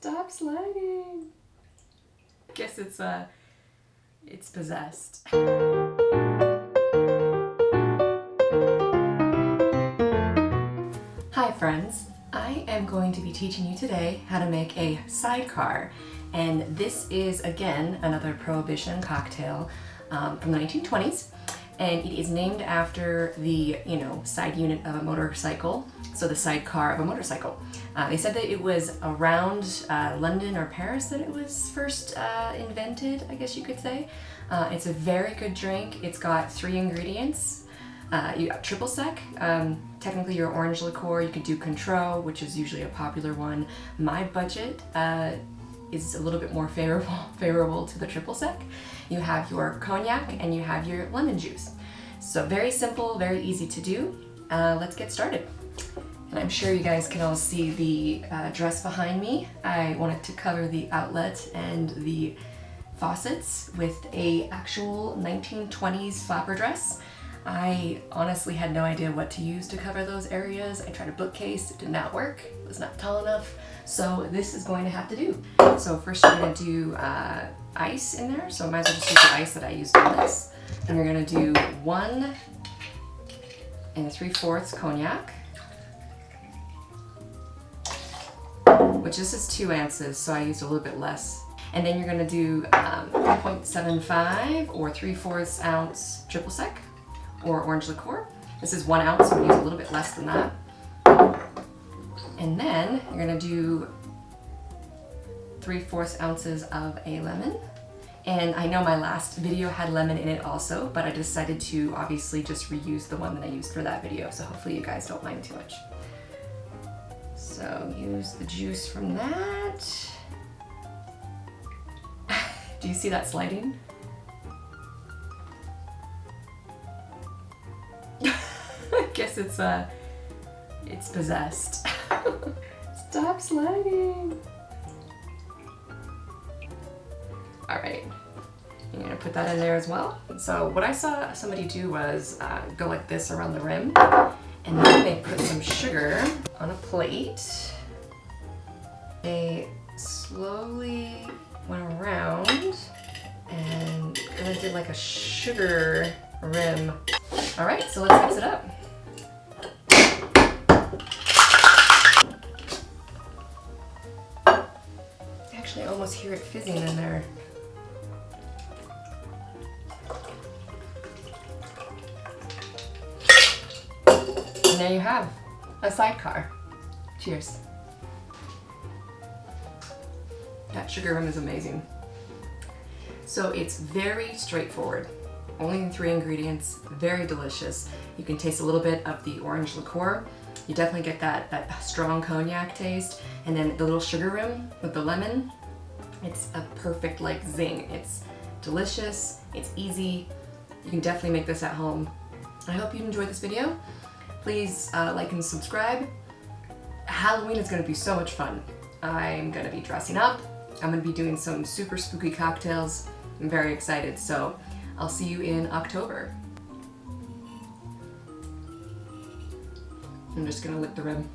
Stop sliding. Guess it's possessed. Hi friends, I am going to be teaching you today how to make a sidecar, and this is again another Prohibition cocktail from the 1920s, and it is named after the side unit of a motorcycle, so the sidecar of a motorcycle. They said that it was around London or Paris that it was first invented, I guess you could say. It's a very good drink. It's got 3 ingredients. You got triple sec, technically your orange liqueur. You could do Cointreau, which is usually a popular one. My budget is a little bit more favorable to the triple sec. You have your cognac and you have your lemon juice. So very simple, very easy to do. Let's get started. And I'm sure you guys can all see the dress behind me. I wanted to cover the outlet and the faucets with a actual 1920s flapper dress. I honestly had no idea what to use to cover those areas. I tried a bookcase, it did not work. It was not tall enough. So this is going to have to do. So first you're going to do ice in there. So I might as well just use the ice that I used on this. And you're going to do 1 3/4 cognac, which this is 2 ounces, so I used a little bit less. And then you're going to do 1.75 or 3/4 ounce triple sec or orange liqueur. This is 1 ounce, so I'm going to use a little bit less than that. And then you're going to do 3/4 ounces of a lemon. And I know my last video had lemon in it also, but I decided to obviously just reuse the one that I used for that video, so hopefully you guys don't mind too much. So use the juice from that. Do you see that sliding? I guess it's possessed. Stop sliding. All right, I'm gonna put that in there as well. So what I saw somebody do was go like this around the rim, and then they put some sugar on a plate. They slowly went around and kind of did like a sugar rim. All right, so let's mix it up. Actually, I almost hear it fizzing in there. And there you have a sidecar. Cheers. That sugar rim is amazing. So it's very straightforward. Only 3 ingredients, very delicious. You can taste a little bit of the orange liqueur. You definitely get that strong cognac taste. And then the little sugar rim with the lemon. It's a perfect like zing. It's delicious, it's easy. You can definitely make this at home. I hope you enjoyed this video. Please like and subscribe. Halloween is gonna be so much fun. I'm gonna be dressing up. I'm gonna be doing some super spooky cocktails. I'm very excited, so I'll see you in October. I'm just gonna lick the rim.